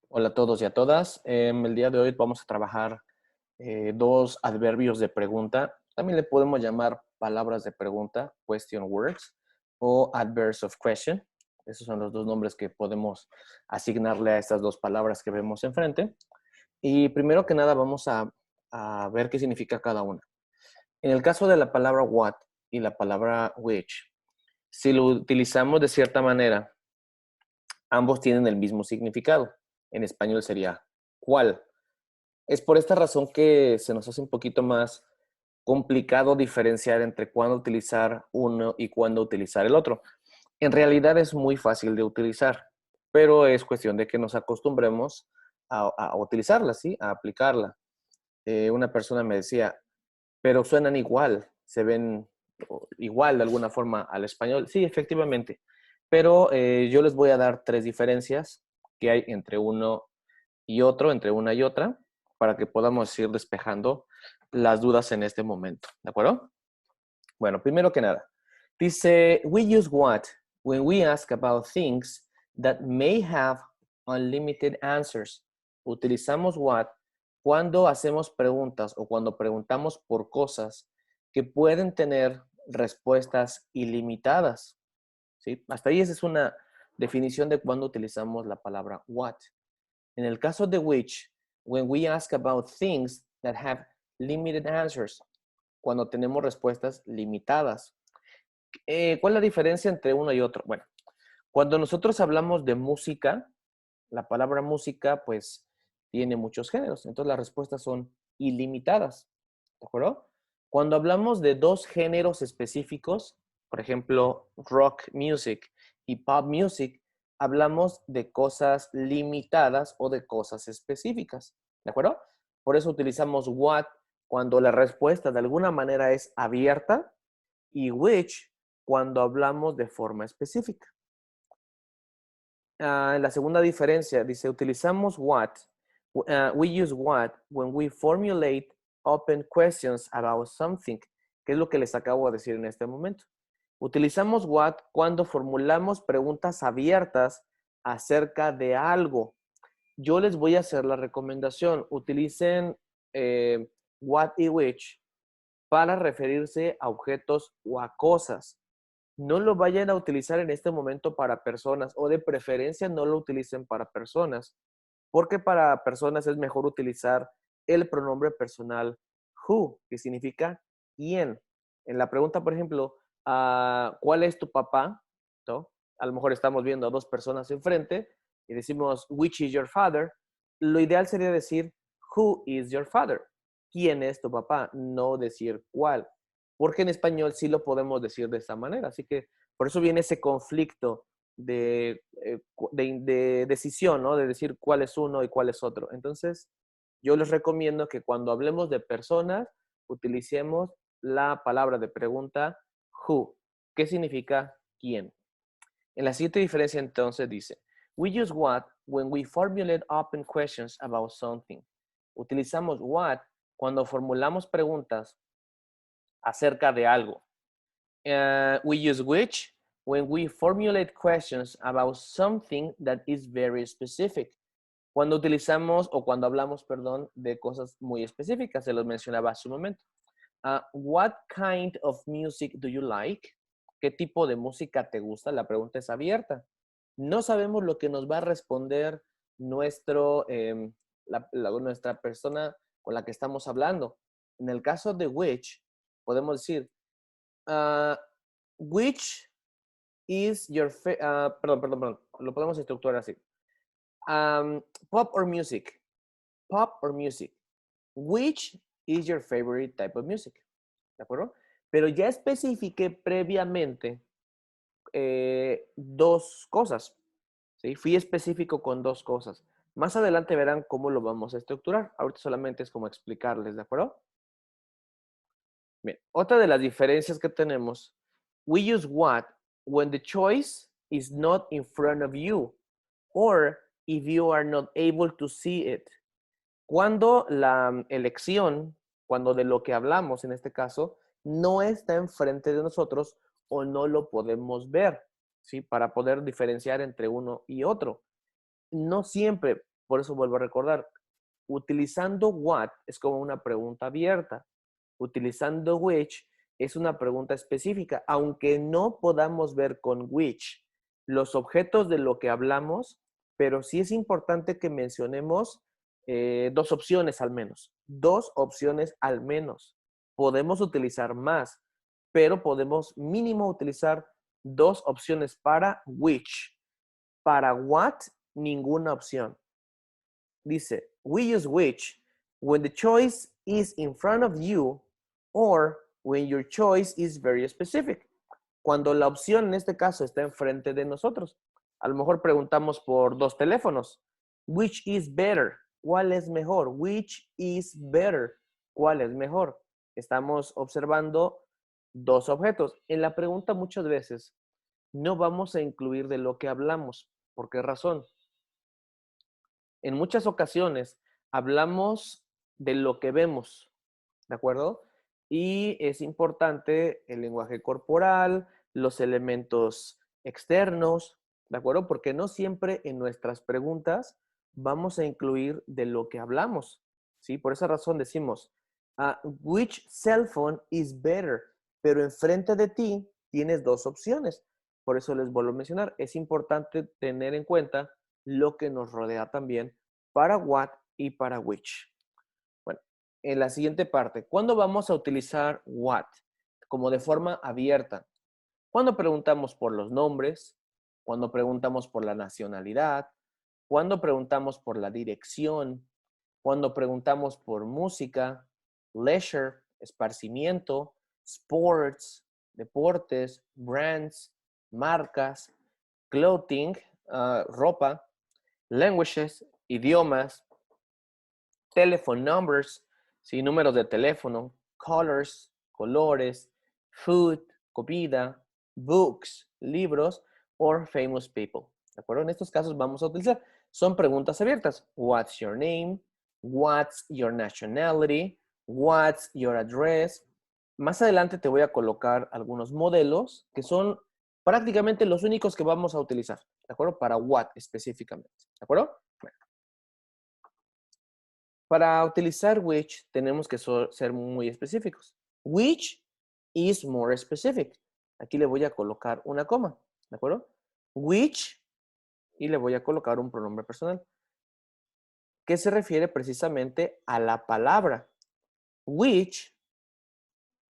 Hola a todos y a todas. El día de hoy vamos a trabajar dos adverbios de pregunta. También le podemos llamar palabras de pregunta, question words, o adverbs of question. Esos son los dos nombres que podemos asignarle a estas dos palabras que vemos enfrente. Y primero que nada vamos a ver qué significa cada una. En el caso de la palabra what y la palabra which, si lo utilizamos de cierta manera, ambos tienen el mismo significado. En español sería ¿cuál? Es por esta razón que se nos hace un poquito más complicado diferenciar entre cuándo utilizar uno y cuándo utilizar el otro. En realidad es muy fácil de utilizar, pero es cuestión de que nos acostumbremos a utilizarla, ¿sí? A aplicarla. Una persona me decía, pero suenan igual, se ven igual de alguna forma al español. Sí, efectivamente, pero yo les voy a dar tres diferencias que hay entre uno y otro, entre una y otra, para que podamos ir despejando las dudas en este momento. ¿De acuerdo? Bueno, primero que nada, dice, we use what when we ask about things that may have unlimited answers. Utilizamos what cuando hacemos preguntas o cuando preguntamos por cosas que pueden tener respuestas ilimitadas. ¿Sí? Hasta ahí esa es una definición de cuando utilizamos la palabra what. En el caso de which, when we ask about things that have limited answers, cuando tenemos respuestas limitadas. ¿Cuál es la diferencia entre uno y otro? Bueno, cuando nosotros hablamos de música, la palabra música pues tiene muchos géneros, entonces las respuestas son ilimitadas, ¿de acuerdo? Cuando hablamos de dos géneros específicos, por ejemplo, rock music y pop music, hablamos de cosas limitadas o de cosas específicas, ¿de acuerdo? Por eso utilizamos what cuando la respuesta de alguna manera es abierta y which cuando hablamos de forma específica. La segunda diferencia dice, utilizamos what, we use what when we formulate open questions about something, que es lo que les acabo de decir en este momento. Utilizamos what cuando formulamos preguntas abiertas acerca de algo. Yo les voy a hacer la recomendación, utilicen what y which para referirse a objetos o a cosas. No lo vayan a utilizar en este momento para personas o de preferencia no lo utilicen para personas, porque para personas es mejor utilizar el pronombre personal who, que significa quién. En la pregunta, por ejemplo, ¿cuál es tu papá? ¿No? A lo mejor estamos viendo a dos personas enfrente y decimos, which is your father? Lo ideal sería decir, who is your father? ¿Quién es tu papá? No decir cuál, porque en español sí lo podemos decir de esta manera. Así que por eso viene ese conflicto de decisión, ¿no? De decir cuál es uno y cuál es otro. Entonces, yo les recomiendo que cuando hablemos de personas, utilicemos la palabra de pregunta who, ¿qué significa quién? En la siguiente diferencia entonces dice, we use what when we formulate open questions about something. Utilizamos what cuando formulamos preguntas acerca de algo. We use which when we formulate questions about something that is very specific. Cuando utilizamos o cuando hablamos, perdón, de cosas muy específicas, se los mencionaba hace un momento. What kind of music do you like? ¿Qué tipo de música te gusta? La pregunta es abierta. No sabemos lo que nos va a responder nuestra persona con la que estamos hablando. En el caso de which, podemos decir, uh, which is your perdón, lo podemos estructurar así. Pop or music? Pop or music? Which is your favorite type of music? ¿De acuerdo? Pero ya especifiqué previamente dos cosas. ¿Sí? Fui específico con dos cosas. Más adelante verán cómo lo vamos a estructurar. Ahorita solamente es como explicarles, ¿de acuerdo? Bien, otra de las diferencias que tenemos, we use what when the choice is not in front of you or if you are not able to see it. Cuando la elección, cuando de lo que hablamos en este caso, no está enfrente de nosotros o no lo podemos ver, ¿sí? Para poder diferenciar entre uno y otro. No siempre, Por eso vuelvo a recordar, utilizando what es como una pregunta abierta. Utilizando which es una pregunta específica, aunque no podamos ver con which los objetos de lo que hablamos, pero sí es importante que mencionemos dos opciones al menos. Dos opciones al menos. Podemos utilizar más, pero podemos mínimo utilizar dos opciones para which. Para what, ninguna opción. Dice, we use which when the choice is in front of you or when your choice is very specific. Cuando la opción en este caso está enfrente de nosotros. A lo mejor preguntamos por dos teléfonos. Which is better? ¿Cuál es mejor? Which is better? ¿Cuál es mejor? Estamos observando dos objetos. En la pregunta muchas veces no vamos a incluir de lo que hablamos. ¿Por qué razón? En muchas ocasiones hablamos de lo que vemos, ¿de acuerdo? Y es importante el lenguaje corporal, los elementos externos, ¿de acuerdo? Porque no siempre en nuestras preguntas vamos a incluir de lo que hablamos, ¿sí? Por esa razón decimos, which cell phone is better? Pero enfrente de ti tienes dos opciones. Por eso les vuelvo a mencionar, es importante tener en cuenta lo que nos rodea también para what y para which. Bueno, en la siguiente parte, ¿cuándo vamos a utilizar what? Como de forma abierta. Cuando preguntamos por los nombres, cuando preguntamos por la nacionalidad, cuando preguntamos por la dirección, cuando preguntamos por música, leisure, esparcimiento, sports, deportes, brands, marcas, clothing, ropa, languages, idiomas, telephone numbers, ¿sí? Números de teléfono, colors, colores, food, comida, books, libros, or famous people. ¿De acuerdo? En estos casos vamos a utilizar. Son preguntas abiertas. What's your name? What's your nationality? What's your address? Más adelante te voy a colocar algunos modelos que son prácticamente los únicos que vamos a utilizar. ¿De acuerdo? Para what específicamente. ¿De acuerdo? Bueno. Para utilizar which tenemos que ser muy específicos. Which is more specific. Aquí le voy a colocar una coma, ¿de acuerdo? Which y le voy a colocar un pronombre personal que se refiere precisamente a la palabra. Which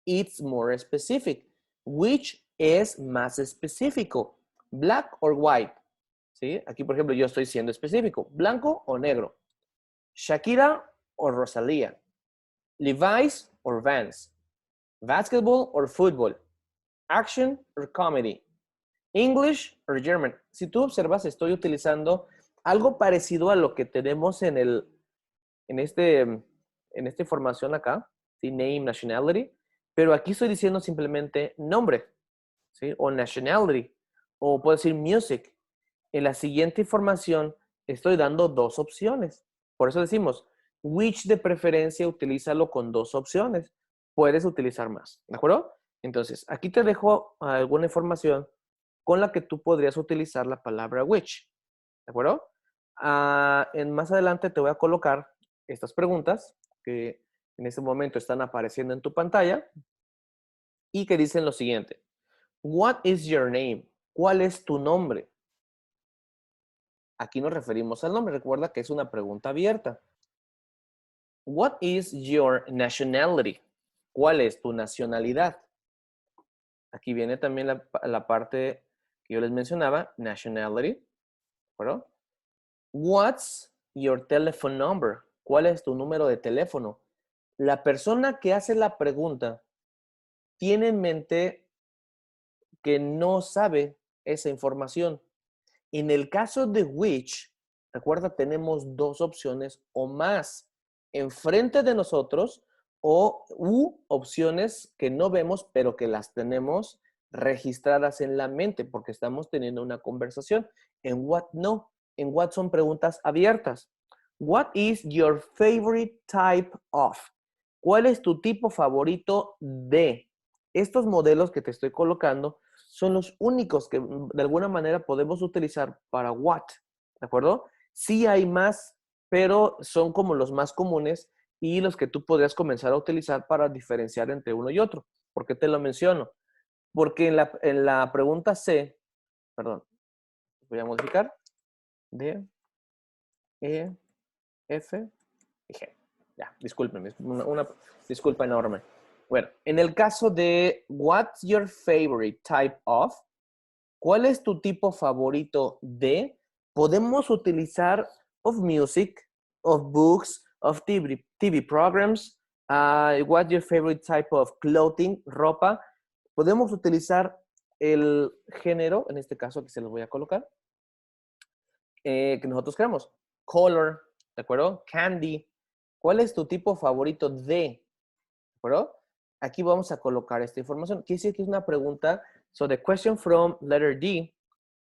it's more specific. Which es más específico. Black or white. ¿Sí? Aquí, por ejemplo, yo estoy siendo específico. ¿Blanco o negro? Shakira o Rosalía, Levi's or Vans, basketball or football, action or comedy, English or German. Si tú observas, estoy utilizando algo parecido a lo que tenemos en esta información acá, ¿sí? Name, nationality, pero aquí estoy diciendo simplemente nombre, ¿sí? O nationality, o puedo decir music. En la siguiente información estoy dando dos opciones. Por eso decimos, which de preferencia utilízalo con dos opciones. Puedes utilizar más, ¿de acuerdo? Entonces, aquí te dejo alguna información con la que tú podrías utilizar la palabra which, ¿de acuerdo? Más adelante te voy a colocar estas preguntas que en este momento están apareciendo en tu pantalla y que dicen lo siguiente. What is your name? ¿Cuál es tu nombre? Aquí nos referimos al nombre. Recuerda que es una pregunta abierta. What is your nationality? ¿Cuál es tu nacionalidad? Aquí viene también la parte que yo les mencionaba, nationality. ¿De acuerdo? What's your telephone number? ¿Cuál es tu número de teléfono? La persona que hace la pregunta tiene en mente que no sabe esa información. En el caso de which, recuerda, tenemos dos opciones o más enfrente de nosotros u opciones que no vemos, pero que las tenemos registradas en la mente porque estamos teniendo una conversación. En what no. En what son preguntas abiertas. What is your favorite type of? ¿Cuál es tu tipo favorito de? Estos modelos que te estoy colocando son los únicos que de alguna manera podemos utilizar para what, ¿de acuerdo? Sí hay más pero son como los más comunes y los que tú podrías comenzar a utilizar para diferenciar entre uno y otro. ¿Por qué te lo menciono? Porque en la pregunta C, perdón, voy a modificar, D, E, F y G. Ya, discúlpenme, es una disculpa enorme. Bueno, en el caso de what's your favorite type of, ¿cuál es tu tipo favorito de? Podemos utilizar of music, of books, of TV programs, what's your favorite type of clothing, ropa. Podemos utilizar el género, en este caso que se los voy a colocar, que nosotros queramos. Color, ¿de acuerdo? Candy. ¿Cuál es tu tipo favorito de acuerdo? Aquí vamos a colocar esta información. Quiere decir que es una pregunta. So the question from letter D,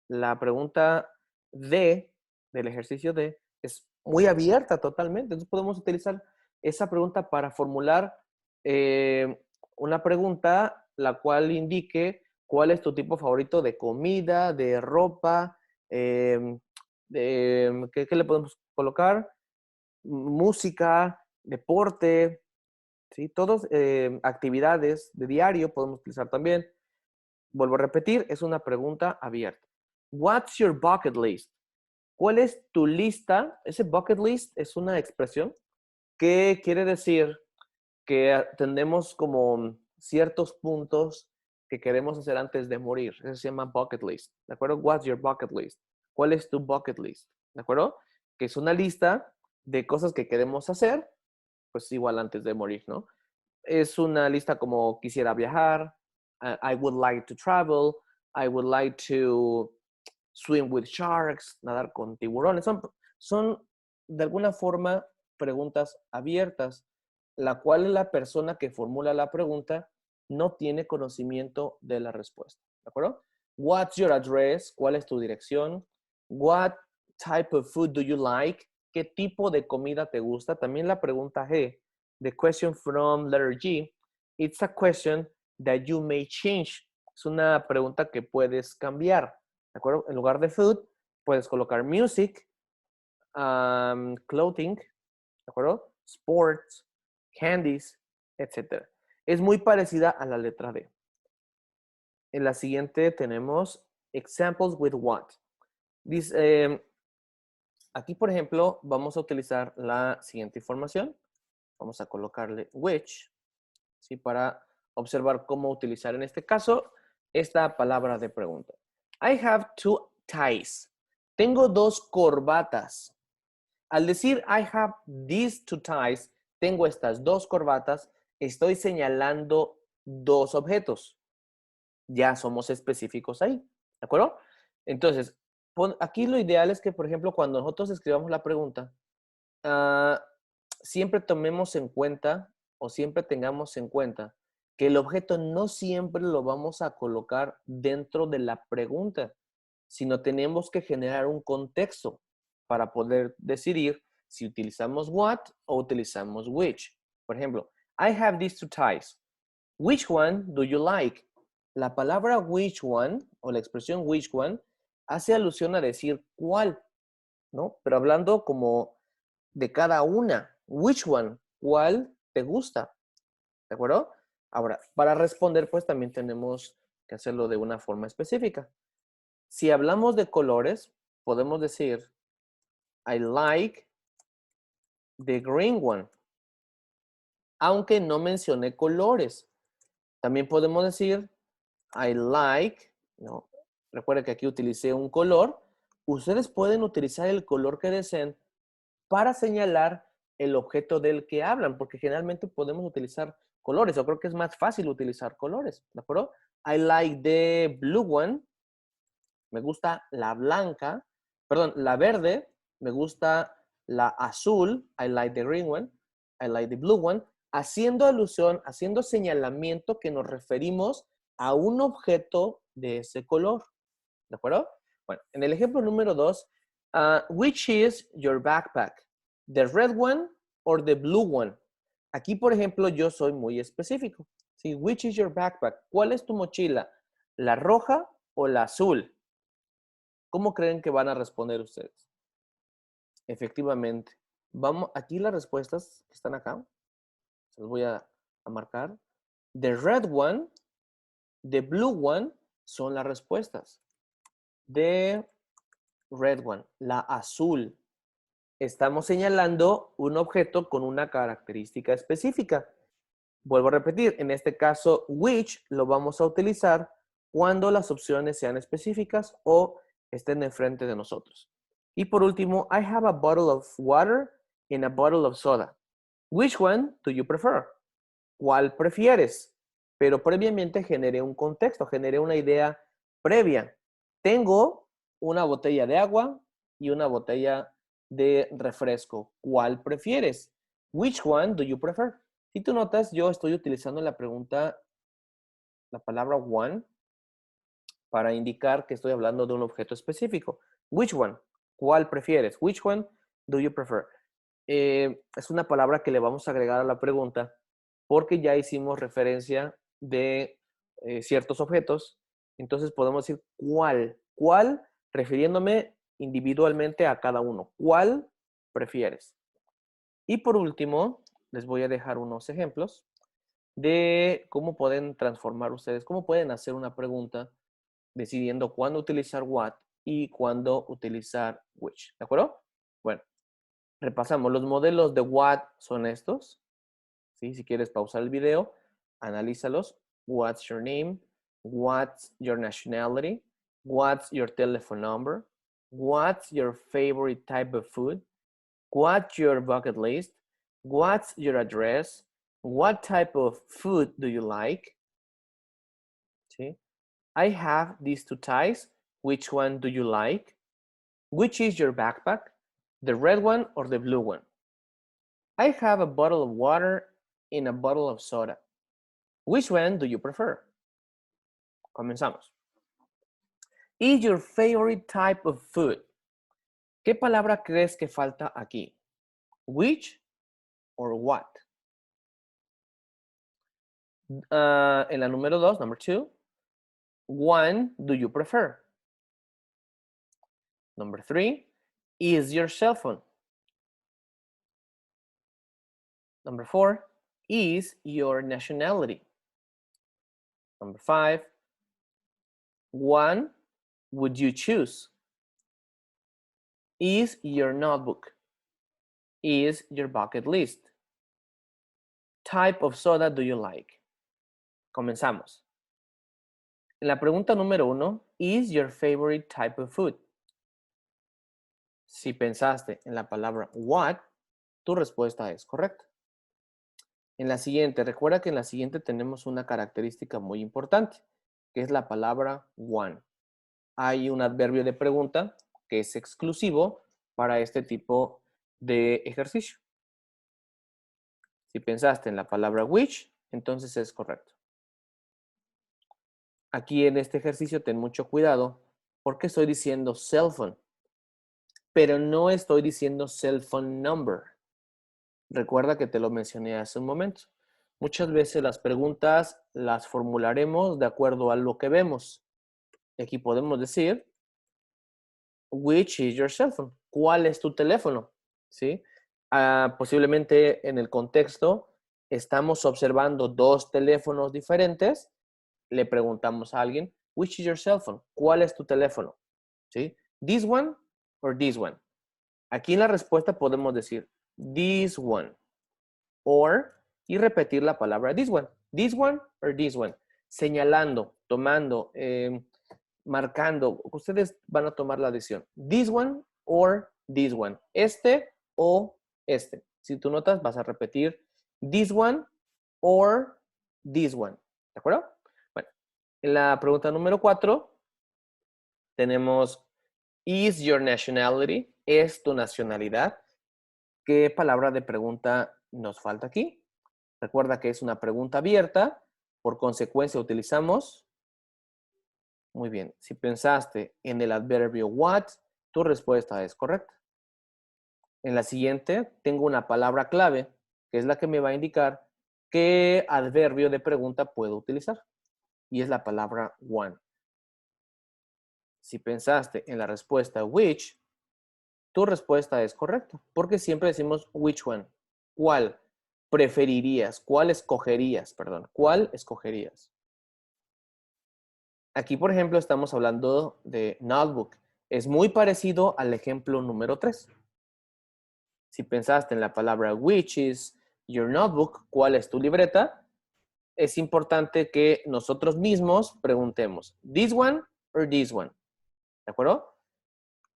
la pregunta D del ejercicio D es muy abierta totalmente. Entonces podemos utilizar esa pregunta para formular una pregunta la cual indique cuál es tu tipo favorito de comida, de ropa, ¿qué le podemos colocar? Música, deporte, ¿sí? Todas actividades de diario podemos utilizar también. Vuelvo a repetir, es una pregunta abierta. What's your bucket list? ¿Cuál es tu lista? Ese bucket list es una expresión que quiere decir que tenemos como ciertos puntos que queremos hacer antes de morir. Eso se llama bucket list. ¿De acuerdo? What's your bucket list? ¿Cuál es tu bucket list? ¿De acuerdo? Que es una lista de cosas que queremos hacer, pues igual antes de morir, ¿no? Es una lista como quisiera viajar, I would like to travel, I would like to swim with sharks, nadar con tiburones. Son de alguna forma preguntas abiertas, la cual la persona que formula la pregunta no tiene conocimiento de la respuesta. ¿De acuerdo? What's your address? ¿Cuál es tu dirección? What type of food do you like? ¿Qué tipo de comida te gusta? También la pregunta G, the question from letter G, it's a question that you may change. Es una pregunta que puedes cambiar. ¿De acuerdo? En lugar de food, puedes colocar music, clothing, ¿de acuerdo? Sports, candies, etc. Es muy parecida a la letra D. En la siguiente tenemos examples with what. Dice, aquí, por ejemplo, vamos a utilizar la siguiente información. Vamos a colocarle which, ¿sí? Para observar cómo utilizar en este caso esta palabra de pregunta. I have two ties. Tengo dos corbatas. Al decir I have these two ties, tengo estas dos corbatas, estoy señalando dos objetos. Ya somos específicos ahí, ¿de acuerdo? Entonces, aquí lo ideal es que, por ejemplo, cuando nosotros escribamos la pregunta, siempre tomemos en cuenta o siempre tengamos en cuenta que el objeto no siempre lo vamos a colocar dentro de la pregunta, sino tenemos que generar un contexto para poder decidir si utilizamos what o utilizamos which. Por ejemplo, I have these two ties. Which one do you like? La palabra which one o la expresión which one hace alusión a decir cuál, ¿no? Pero hablando como de cada una. Which one? ¿Cuál te gusta? ¿De acuerdo? Ahora, para responder, pues también tenemos que hacerlo de una forma específica. Si hablamos de colores, podemos decir, I like the green one. Aunque no mencioné colores. También podemos decir, I like, ¿no? Recuerden que aquí utilicé un color. Ustedes pueden utilizar el color que deseen para señalar el objeto del que hablan, porque generalmente podemos utilizar colores. Yo creo que es más fácil utilizar colores, ¿de acuerdo? I like the blue one. Me gusta la blanca. Perdón, la verde. Me gusta la azul. I like the green one. I like the blue one. Haciendo alusión, haciendo señalamiento que nos referimos a un objeto de ese color. ¿De acuerdo? Bueno, en el ejemplo número 2, which is your backpack? The red one or the blue one? Aquí, por ejemplo, yo soy muy específico. ¿Sí? Which is your backpack? ¿Cuál es tu mochila? ¿La roja o la azul? ¿Cómo creen que van a responder ustedes? Efectivamente, Vamos, aquí las respuestas que están acá, se los voy a marcar. The red one, the blue one son las respuestas. The red one, la azul. Estamos señalando un objeto con una característica específica. Vuelvo a repetir, en este caso, which lo vamos a utilizar cuando las opciones sean específicas o estén enfrente de nosotros. Y por último, I have a bottle of water and a bottle of soda. Which one do you prefer? ¿Cuál prefieres? Pero previamente generé un contexto, generé una idea previa. Tengo una botella de agua y una botella de refresco. ¿Cuál prefieres? Which one do you prefer? Si tú notas, yo estoy utilizando la pregunta, la palabra one, para indicar que estoy hablando de un objeto específico. Which one? ¿Cuál prefieres? Which one do you prefer? Es una palabra que le vamos a agregar a la pregunta porque ya hicimos referencia de ciertos objetos. Entonces podemos decir cuál, refiriéndome individualmente a cada uno. ¿Cuál prefieres? Y por último, les voy a dejar unos ejemplos de cómo pueden transformar ustedes, cómo pueden hacer una pregunta decidiendo cuándo utilizar what y cuándo utilizar which. ¿De acuerdo? Bueno, repasamos. Los modelos de what son estos. ¿Sí? Si quieres pausar el video, analízalos. What's your name? What's your nationality? What's your telephone number? What's your favorite type of food? What's your bucket list? What's your address? What type of food do you like? ¿Sí? I have these two ties. Which one do you like? Which is your backpack? The red one or the blue one? I have a bottle of water and a bottle of soda. Which one do you prefer? Comenzamos. Is your favorite type of food? ¿Qué palabra crees que falta aquí? Which or what? En la número 2, number 2, one do you prefer? Number 3, is your cell phone? Number 4, is your nationality? Number 5, one would you choose? Is your notebook? Is your bucket list? Type of soda do you like? Comenzamos. En la pregunta número 1, is your favorite type of food? Si pensaste en la palabra what, tu respuesta es correcta. En la siguiente, recuerda que en la siguiente tenemos una característica muy importante, que es la palabra one. Hay un adverbio de pregunta que es exclusivo para este tipo de ejercicio. Si pensaste en la palabra which, entonces es correcto. Aquí en este ejercicio ten mucho cuidado porque estoy diciendo cell phone, pero no estoy diciendo cell phone number. Recuerda que te lo mencioné hace un momento. Muchas veces las preguntas las formularemos de acuerdo a lo que vemos. Aquí podemos decir, which is your cell phone? ¿Cuál es tu teléfono? ¿Sí? Posiblemente en el contexto estamos observando dos teléfonos diferentes. Le preguntamos a alguien, which is your cell phone? ¿Cuál es tu teléfono? ¿Sí? This one or this one? Aquí en la respuesta podemos decir, this one. Or, y repetir la palabra this one. This one or this one. Señalando, tomando, marcando. Ustedes van a tomar la decisión. This one or this one. Este o este. Si tú notas, vas a repetir this one or this one. ¿De acuerdo? Bueno, en la pregunta número 4 tenemos is your nationality? ¿Es tu nacionalidad? ¿Qué palabra de pregunta nos falta aquí? Recuerda que es una pregunta abierta, por consecuencia utilizamos. Muy bien, si pensaste en el adverbio what, tu respuesta es correcta. En la siguiente tengo una palabra clave, que es la que me va a indicar qué adverbio de pregunta puedo utilizar. Y es la palabra one. Si pensaste en la respuesta which, Tu respuesta es correcta, porque siempre decimos which one. ¿Cuál preferirías? ¿Cuál escogerías? Perdón, ¿cuál escogerías? Aquí, por ejemplo, estamos hablando de notebook. Es muy parecido al ejemplo número 3. Si pensaste en la palabra which is your notebook, ¿cuál es tu libreta? Es importante que nosotros mismos preguntemos, ¿this one or this one? ¿De acuerdo?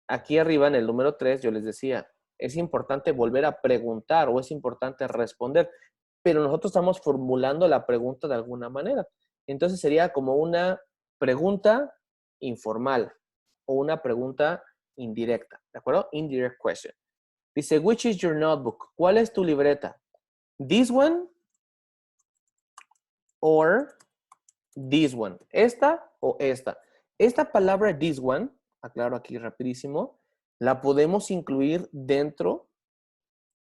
Aquí arriba en el número 3 yo les decía, es importante volver a preguntar o es importante responder, pero nosotros estamos formulando la pregunta de alguna manera. Entonces sería como una pregunta informal o una pregunta indirecta, ¿de acuerdo? Indirect question. Dice, which is your notebook? ¿Cuál es tu libreta? This one or this one. ¿Esta o esta? Esta palabra this one, aclaro aquí rapidísimo, la podemos incluir dentro,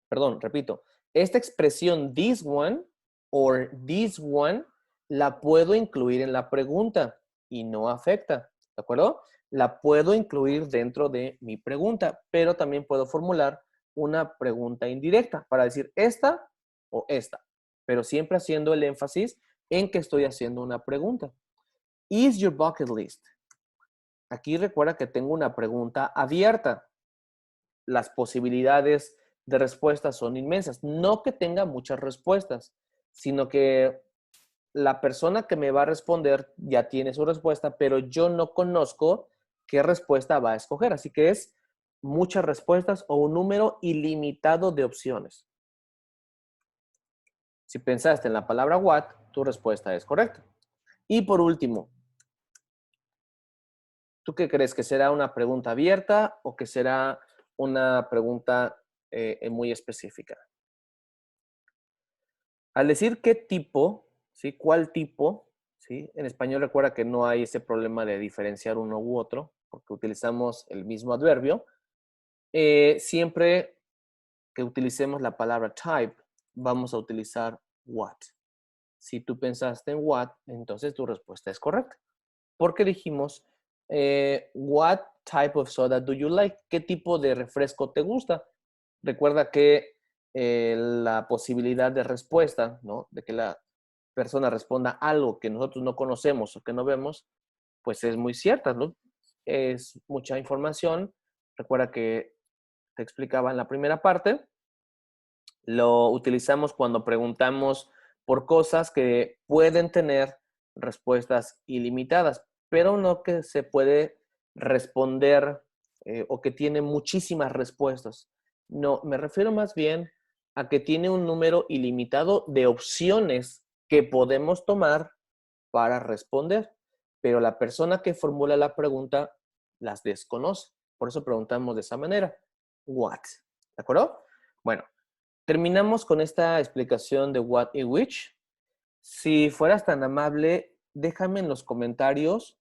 perdón, repito, esta expresión this one or this one la puedo incluir en la pregunta y no afecta, ¿de acuerdo? La puedo incluir dentro de mi pregunta, pero también puedo formular una pregunta indirecta para decir esta o esta, pero siempre haciendo el énfasis en que estoy haciendo una pregunta. Is your bucket list? Aquí recuerda que tengo una pregunta abierta. Las posibilidades de respuestas son inmensas. No que tenga muchas respuestas, sino que la persona que me va a responder ya tiene su respuesta, pero yo no conozco qué respuesta va a escoger. Así que es muchas respuestas o un número ilimitado de opciones. Si pensaste en la palabra what, tu respuesta es correcta. Y por último, ¿tú qué crees? ¿Que será una pregunta abierta o que será una pregunta muy específica? Al decir qué tipo, ¿sí? ¿Cuál tipo? ¿Sí? En español recuerda que no hay ese problema de diferenciar uno u otro, porque utilizamos el mismo adverbio. Siempre que utilicemos la palabra type, vamos a utilizar what. Si tú pensaste en what, entonces tu respuesta es correcta. Porque dijimos, what type of soda do you like? ¿Qué tipo de refresco te gusta? Recuerda que la posibilidad de respuesta, ¿no? De que la persona responda algo que nosotros no conocemos o que no vemos, pues es muy cierta, ¿no? Es mucha información. Recuerda que te explicaba en la primera parte. Lo utilizamos cuando preguntamos por cosas que pueden tener respuestas ilimitadas, pero no que se puede responder o que tiene muchísimas respuestas. No, me refiero más bien a que tiene un número ilimitado de opciones que podemos tomar para responder, pero la persona que formula la pregunta las desconoce. Por eso preguntamos de esa manera. What? ¿De acuerdo? Bueno, terminamos con esta explicación de what y which. Si fueras tan amable, déjame en los comentarios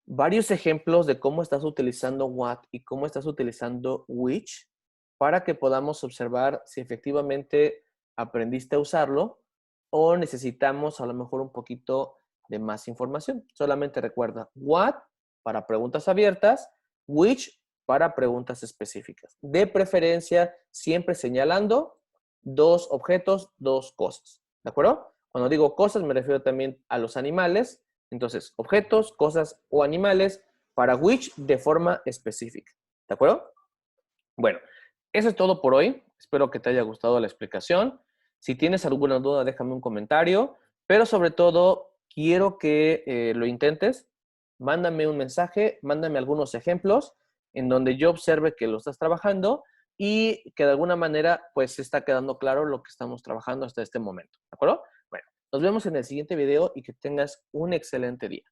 varios ejemplos de cómo estás utilizando what y cómo estás utilizando which para que podamos observar si efectivamente aprendiste a usarlo o necesitamos a lo mejor un poquito de más información. Solamente recuerda what para preguntas abiertas, which para preguntas específicas. De preferencia, siempre señalando dos objetos, dos cosas. ¿De acuerdo? Cuando digo cosas, me refiero también a los animales. Entonces, objetos, cosas o animales para which de forma específica. ¿De acuerdo? Bueno, eso es todo por hoy. Espero que te haya gustado la explicación. Si tienes alguna duda, déjame un comentario. Pero sobre todo, quiero que lo intentes. Mándame un mensaje, mándame algunos ejemplos en donde yo observe que lo estás trabajando y que de alguna manera pues está quedando claro lo que estamos trabajando hasta este momento. ¿De acuerdo? Bueno, nos vemos en el siguiente video y que tengas un excelente día.